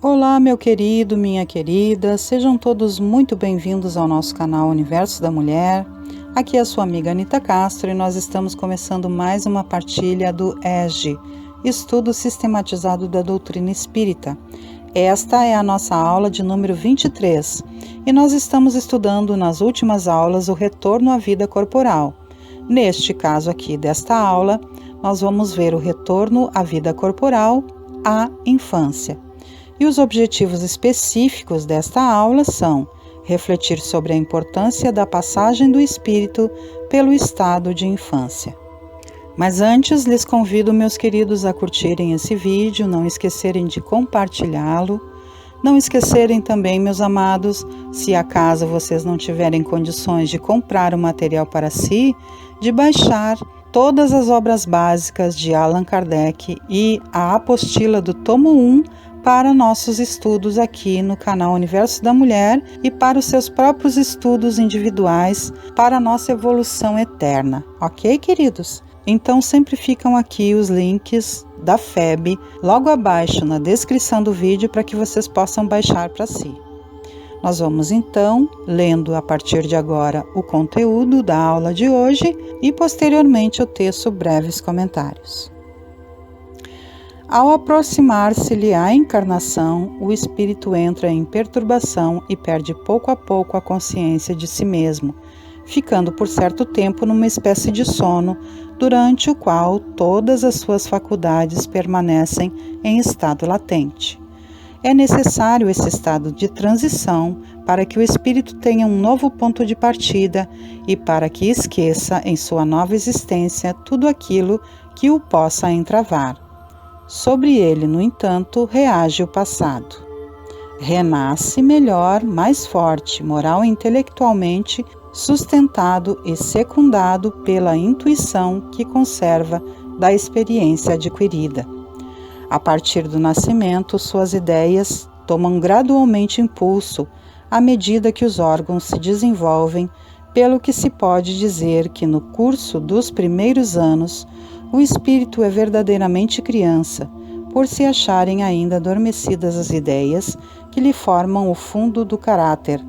Olá, meu querido, minha querida, sejam todos muito bem-vindos ao nosso canal Universo da Mulher. Aqui é a sua amiga Anita Castro e nós estamos começando mais uma partilha do ESG, Estudo Sistematizado da Doutrina Espírita. Esta é a nossa aula de número 23 e nós estamos estudando nas últimas aulas o retorno à vida corporal. Neste caso aqui desta aula, nós vamos ver o retorno à vida corporal à infância. E os objetivos específicos desta aula são refletir sobre a importância da passagem do espírito pelo estado de infância. Mas antes, lhes convido, meus queridos, a curtirem esse vídeo, não esquecerem de compartilhá-lo. Não esquecerem também, meus amados, se acaso vocês não tiverem condições de comprar o material para si, de baixar todas as obras básicas de Allan Kardec e a apostila do tomo 1 para nossos estudos aqui no canal Universo da Mulher e para os seus próprios estudos individuais para a nossa evolução eterna. Ok, queridos? Então sempre ficam aqui os links da FEB logo abaixo na descrição do vídeo para que vocês possam baixar para si. Nós vamos então lendo a partir de agora o conteúdo da aula de hoje e posteriormente eu teço breves comentários. Ao aproximar-se-lhe a encarnação, o espírito entra em perturbação e perde pouco a pouco a consciência de si mesmo, ficando por certo tempo numa espécie de sono, durante o qual todas as suas faculdades permanecem em estado latente. É necessário esse estado de transição para que o espírito tenha um novo ponto de partida e para que esqueça em sua nova existência tudo aquilo que o possa entravar. Sobre ele, no entanto, reage o passado. Renasce melhor, mais forte, moral e intelectualmente, sustentado e secundado pela intuição que conserva da experiência adquirida. A partir do nascimento, suas ideias tomam gradualmente impulso à medida que os órgãos se desenvolvem, pelo que se pode dizer que no curso dos primeiros anos, o espírito é verdadeiramente criança, por se acharem ainda adormecidas as ideias que lhe formam o fundo do caráter.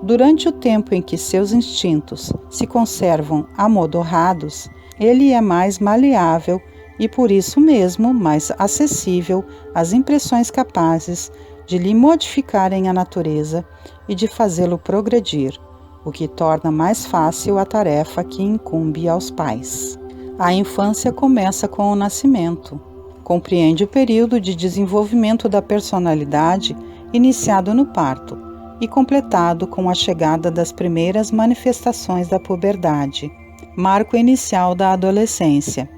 Durante o tempo em que seus instintos se conservam amodorrados, ele é mais maleável e por isso mesmo mais acessível às impressões capazes de lhe modificarem a natureza e de fazê-lo progredir, o que torna mais fácil a tarefa que incumbe aos pais. A infância começa com o nascimento. Compreende o período de desenvolvimento da personalidade iniciado no parto e completado com a chegada das primeiras manifestações da puberdade, marco inicial da adolescência.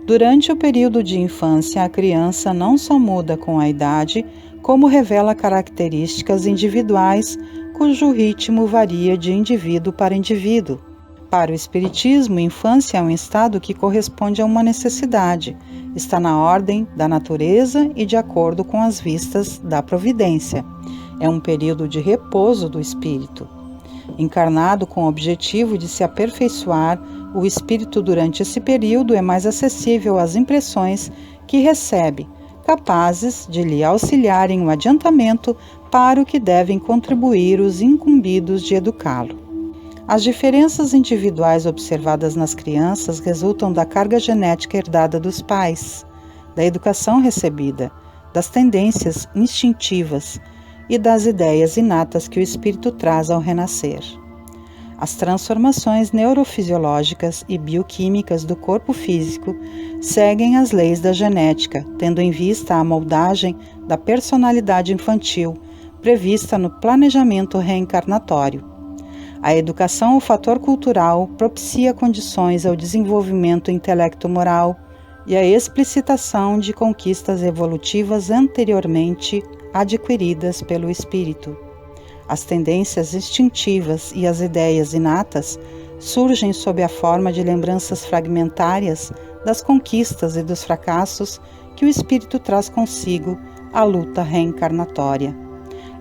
Durante o período de infância, a criança não só muda com a idade, como revela características individuais cujo ritmo varia de indivíduo para indivíduo. Para o Espiritismo, infância é um estado que corresponde a uma necessidade, está na ordem da natureza e de acordo com as vistas da providência. É um período de repouso do espírito. Encarnado com o objetivo de se aperfeiçoar, o espírito durante esse período é mais acessível às impressões que recebe, capazes de lhe auxiliarem o adiantamento para o que devem contribuir os incumbidos de educá-lo. As diferenças individuais observadas nas crianças resultam da carga genética herdada dos pais, da educação recebida, das tendências instintivas e das ideias inatas que o espírito traz ao renascer. As transformações neurofisiológicas e bioquímicas do corpo físico seguem as leis da genética, tendo em vista a moldagem da personalidade infantil prevista no planejamento reencarnatório. A educação ou fator cultural propicia condições ao desenvolvimento intelecto-moral e à explicitação de conquistas evolutivas anteriormente adquiridas pelo espírito. As tendências instintivas e as ideias inatas surgem sob a forma de lembranças fragmentárias das conquistas e dos fracassos que o espírito traz consigo à luta reencarnatória.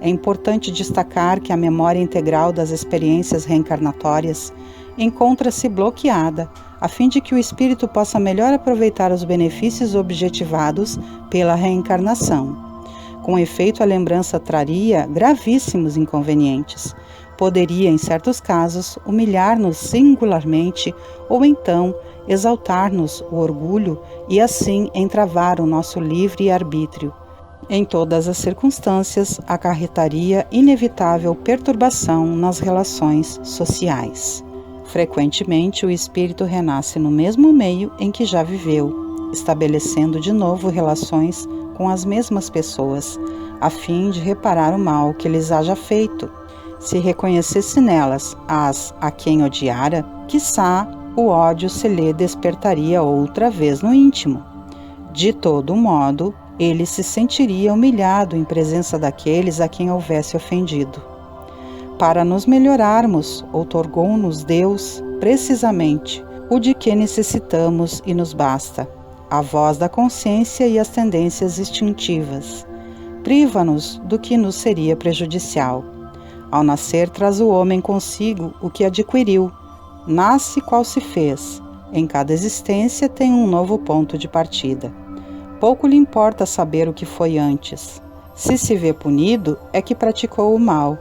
É importante destacar que a memória integral das experiências reencarnatórias encontra-se bloqueada, a fim de que o espírito possa melhor aproveitar os benefícios objetivados pela reencarnação. Com efeito, a lembrança traria gravíssimos inconvenientes. Poderia, em certos casos, humilhar-nos singularmente ou então exaltar-nos o orgulho e assim entravar o nosso livre arbítrio. Em todas as circunstâncias, acarretaria inevitável perturbação nas relações sociais. Frequentemente, o espírito renasce no mesmo meio em que já viveu, estabelecendo de novo relações com as mesmas pessoas, a fim de reparar o mal que lhes haja feito. Se reconhecesse nelas as a quem odiara, quiçá o ódio se lhe despertaria outra vez no íntimo. De todo modo, ele se sentiria humilhado em presença daqueles a quem houvesse ofendido. Para nos melhorarmos, outorgou-nos Deus, precisamente, o de que necessitamos e nos basta, a voz da consciência e as tendências instintivas. Priva-nos do que nos seria prejudicial. Ao nascer, traz o homem consigo o que adquiriu. Nasce qual se fez. Em cada existência tem um novo ponto de partida. Pouco lhe importa saber o que foi antes. Se se vê punido, é que praticou o mal.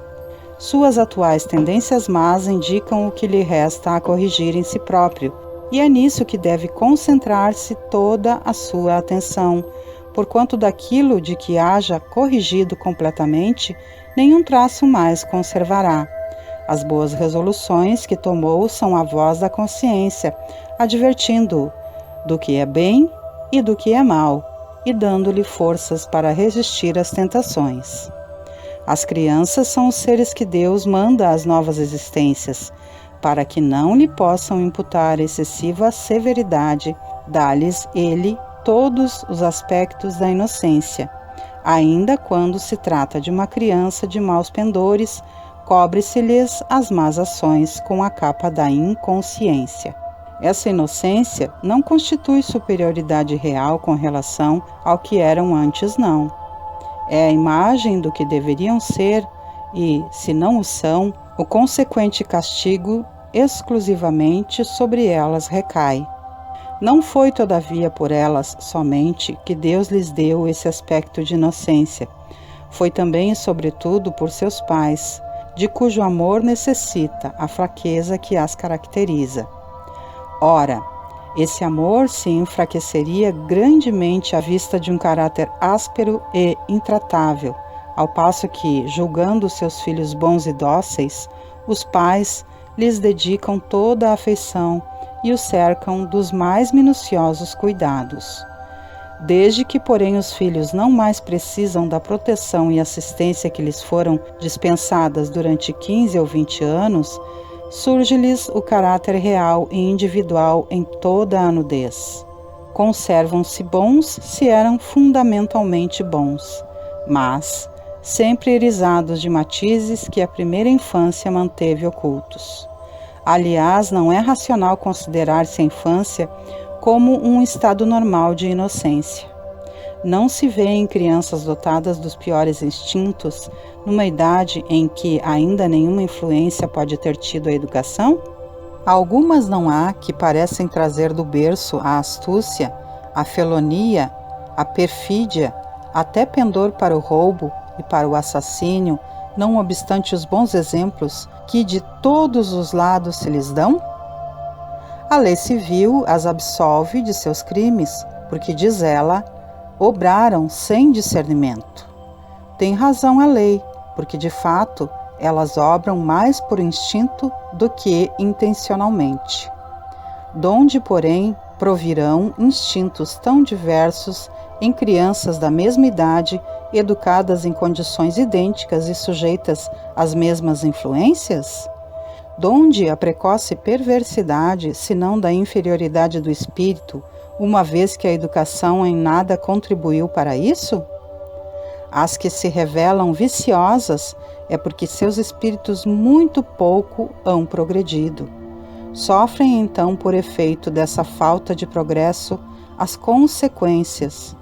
Suas atuais tendências más indicam o que lhe resta a corrigir em si próprio, e é nisso que deve concentrar-se toda a sua atenção, porquanto daquilo de que haja corrigido completamente, nenhum traço mais conservará. As boas resoluções que tomou são a voz da consciência, advertindo-o do que é bem e do que é mal, e dando-lhe forças para resistir às tentações. As crianças são os seres que Deus manda às novas existências, para que não lhe possam imputar excessiva severidade, dá-lhes ele todos os aspectos da inocência. Ainda quando se trata de uma criança de maus pendores, cobre-se-lhes as más ações com a capa da inconsciência. Essa inocência não constitui superioridade real com relação ao que eram antes, não. É a imagem do que deveriam ser e, se não o são, o consequente castigo exclusivamente sobre elas recai. Não foi, todavia, por elas somente que Deus lhes deu esse aspecto de inocência. Foi também e sobretudo por seus pais, de cujo amor necessita a fraqueza que as caracteriza. Ora, esse amor se enfraqueceria grandemente à vista de um caráter áspero e intratável, ao passo que, julgando seus filhos bons e dóceis, os pais lhes dedicam toda a afeição e os cercam dos mais minuciosos cuidados. Desde que, porém, os filhos não mais precisam da proteção e assistência que lhes foram dispensadas durante 15 ou 20 anos, surge-lhes o caráter real e individual em toda a nudez. Conservam-se bons se eram fundamentalmente bons, mas sempre erizados de matizes que a primeira infância manteve ocultos. Aliás, não é racional considerar-se a infância como um estado normal de inocência. Não se vê em crianças dotadas dos piores instintos, numa idade em que ainda nenhuma influência pode ter tido a educação? Algumas não há que parecem trazer do berço a astúcia, a felonia, a perfídia, até pendor para o roubo e para o assassínio, não obstante os bons exemplos que de todos os lados se lhes dão? A lei civil as absolve de seus crimes, porque, diz ela, obraram sem discernimento. Tem razão a lei, porque de fato elas obram mais por instinto do que intencionalmente. Donde, porém, provirão instintos tão diversos em crianças da mesma idade, educadas em condições idênticas e sujeitas às mesmas influências? Donde a precoce perversidade, se não da inferioridade do espírito, uma vez que a educação em nada contribuiu para isso? As que se revelam viciosas é porque seus espíritos muito pouco hão progredido. Sofrem então, por efeito dessa falta de progresso, as consequências,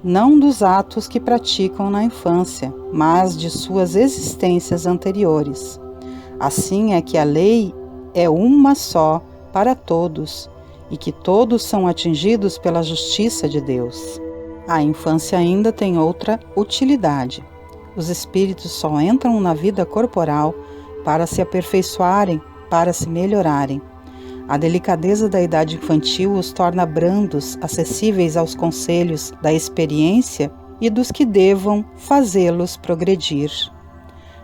não dos atos que praticam na infância, mas de suas existências anteriores. Assim é que a lei é uma só para todos, e que todos são atingidos pela justiça de Deus. A infância ainda tem outra utilidade. Os espíritos só entram na vida corporal para se aperfeiçoarem, para se melhorarem. A delicadeza da idade infantil os torna brandos, acessíveis aos conselhos da experiência e dos que devam fazê-los progredir.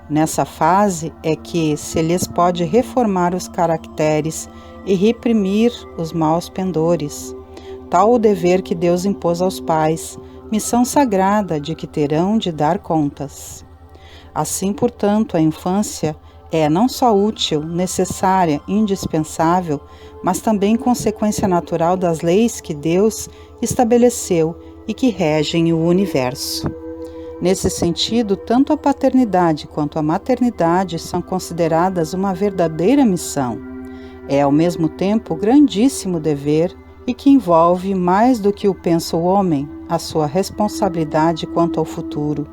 Nessa fase é que se lhes pode reformar os caracteres e reprimir os maus pendores. Tal o dever que Deus impôs aos pais, missão sagrada de que terão de dar contas. Assim, portanto, a infância é não só útil, necessária, indispensável, mas também consequência natural das leis que Deus estabeleceu e que regem o universo. Nesse sentido, tanto a paternidade quanto a maternidade são consideradas uma verdadeira missão. É, ao mesmo tempo, grandíssimo dever e que envolve mais do que o pensa o homem, a sua responsabilidade quanto ao futuro.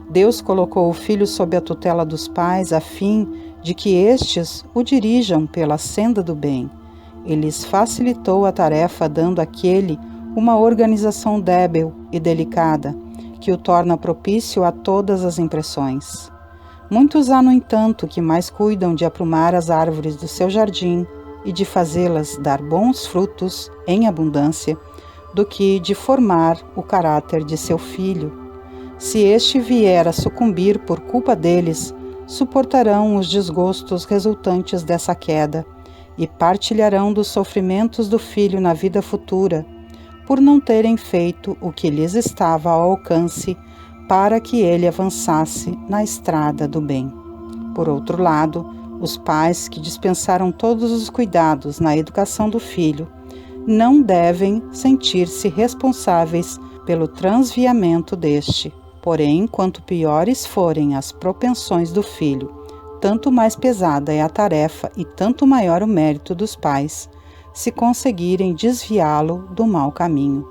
Deus colocou o filho sob a tutela dos pais a fim de que estes o dirijam pela senda do bem. Ele lhes facilitou a tarefa dando àquele uma organização débil e delicada, que o torna propício a todas as impressões. Muitos há, no entanto, que mais cuidam de aprumar as árvores do seu jardim e de fazê-las dar bons frutos em abundância, do que de formar o caráter de seu filho. Se este vier a sucumbir por culpa deles, suportarão os desgostos resultantes dessa queda e partilharão dos sofrimentos do filho na vida futura, por não terem feito o que lhes estava ao alcance para que ele avançasse na estrada do bem. Por outro lado, os pais que dispensaram todos os cuidados na educação do filho não devem sentir-se responsáveis pelo transviamento deste. Porém, quanto piores forem as propensões do filho, tanto mais pesada é a tarefa e tanto maior o mérito dos pais, se conseguirem desviá-lo do mau caminho.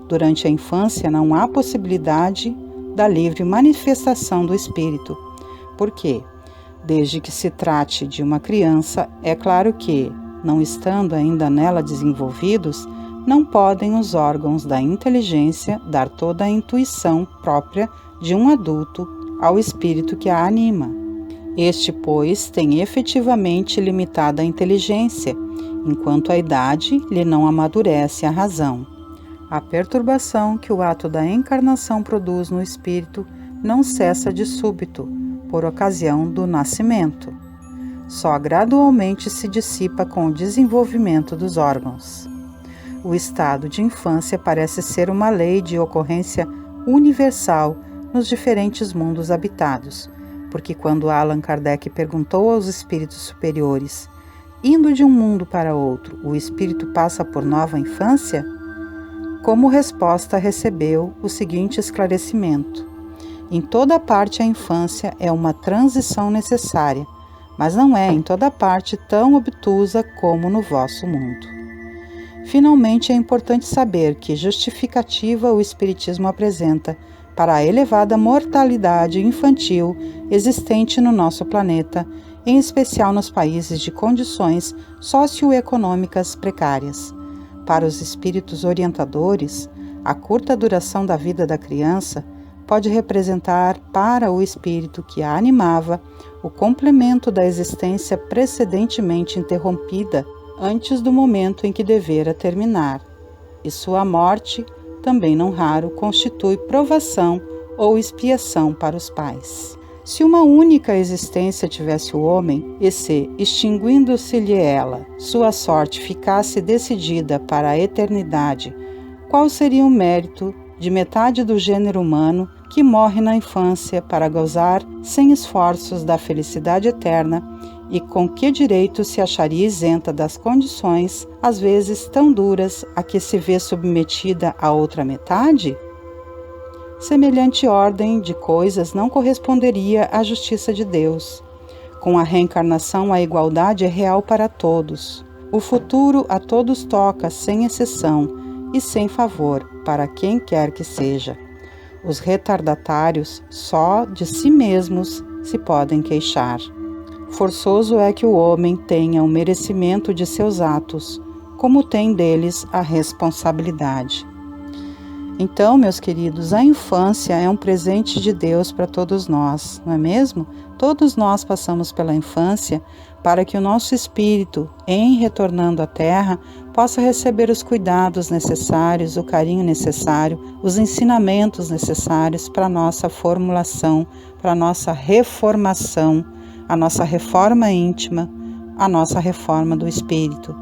Durante a infância não há possibilidade da livre manifestação do espírito, porque, desde que se trate de uma criança, é claro que, não estando ainda nela desenvolvidos, não podem os órgãos da inteligência dar toda a intuição própria de um adulto ao espírito que a anima. Este, pois, tem efetivamente limitada inteligência, enquanto a idade lhe não amadurece a razão. A perturbação que o ato da encarnação produz no espírito não cessa de súbito, por ocasião do nascimento. Só gradualmente se dissipa com o desenvolvimento dos órgãos. O estado de infância parece ser uma lei de ocorrência universal nos diferentes mundos habitados, porque quando Allan Kardec perguntou aos espíritos superiores, indo de um mundo para outro, o espírito passa por nova infância? Como resposta recebeu o seguinte esclarecimento: em toda parte a infância é uma transição necessária, mas não é em toda parte tão obtusa como no vosso mundo. Finalmente, é importante saber que justificativa o Espiritismo apresenta para a elevada mortalidade infantil existente no nosso planeta, em especial nos países de condições socioeconômicas precárias. Para os espíritos orientadores, a curta duração da vida da criança pode representar para o espírito que a animava o complemento da existência precedentemente interrompida antes do momento em que devera terminar, e sua morte, também não raro, constitui provação ou expiação para os pais. Se uma única existência tivesse o homem, e se, extinguindo-se-lhe ela, sua sorte ficasse decidida para a eternidade, qual seria o mérito de metade do gênero humano que morre na infância para gozar, sem esforços, da felicidade eterna, e com que direito se acharia isenta das condições, às vezes tão duras, a que se vê submetida a outra metade? Semelhante ordem de coisas não corresponderia à justiça de Deus. Com a reencarnação, a igualdade é real para todos. O futuro a todos toca, sem exceção e sem favor, para quem quer que seja. Os retardatários só de si mesmos se podem queixar. Forçoso é que o homem tenha o merecimento de seus atos, como tem deles a responsabilidade. Então, meus queridos, a infância é um presente de Deus para todos nós, não é mesmo? Todos nós passamos pela infância para que o nosso espírito, em retornando à Terra, possa receber os cuidados necessários, o carinho necessário, os ensinamentos necessários para a nossa formulação, para a nossa reformação, a nossa reforma íntima, a nossa reforma do espírito.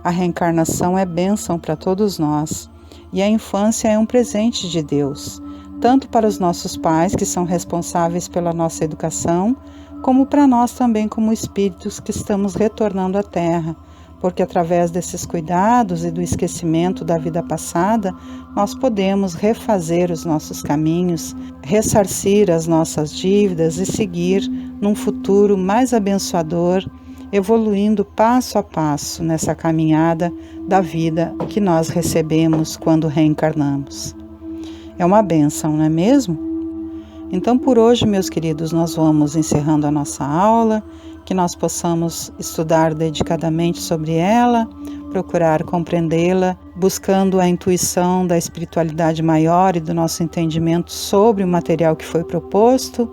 A reencarnação é bênção para todos nós. E a infância é um presente de Deus, tanto para os nossos pais, que são responsáveis pela nossa educação, como para nós também como espíritos que estamos retornando à Terra, porque através desses cuidados e do esquecimento da vida passada, nós podemos refazer os nossos caminhos, ressarcir as nossas dívidas e seguir num futuro mais abençoador, evoluindo passo a passo nessa caminhada da vida que nós recebemos quando reencarnamos. É uma bênção, não é mesmo? Então, por hoje, meus queridos, nós vamos encerrando a nossa aula, que nós possamos estudar dedicadamente sobre ela, procurar compreendê-la, buscando a intuição da espiritualidade maior e do nosso entendimento sobre o material que foi proposto.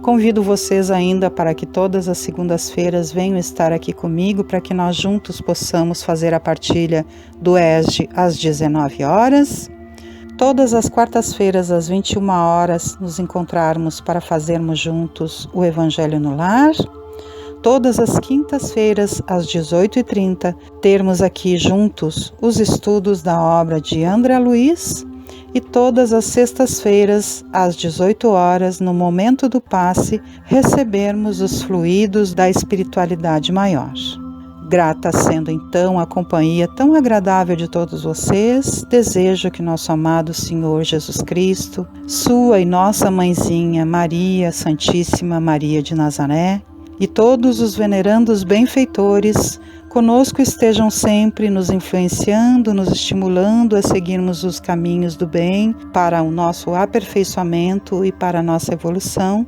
Convido vocês ainda para que todas as segundas-feiras venham estar aqui comigo para que nós juntos possamos fazer a partilha do ESG às 19 horas. Todas as quartas-feiras às 21 horas nos encontrarmos para fazermos juntos o Evangelho no Lar. Todas as quintas-feiras às 18h30 termos aqui juntos os estudos da obra de André Luiz. E todas as sextas-feiras, às 18 horas, no momento do passe, recebermos os fluidos da espiritualidade maior. Grata sendo então a companhia tão agradável de todos vocês, desejo que nosso amado Senhor Jesus Cristo, sua e nossa mãezinha Maria Santíssima Maria de Nazaré, e todos os venerandos benfeitores conosco estejam sempre nos influenciando, nos estimulando a seguirmos os caminhos do bem para o nosso aperfeiçoamento e para a nossa evolução,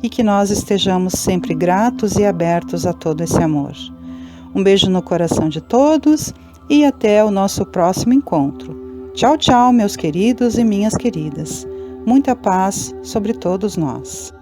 e que nós estejamos sempre gratos e abertos a todo esse amor. Um beijo no coração de todos e até o nosso próximo encontro. Tchau, tchau, meus queridos e minhas queridas. Muita paz sobre todos nós.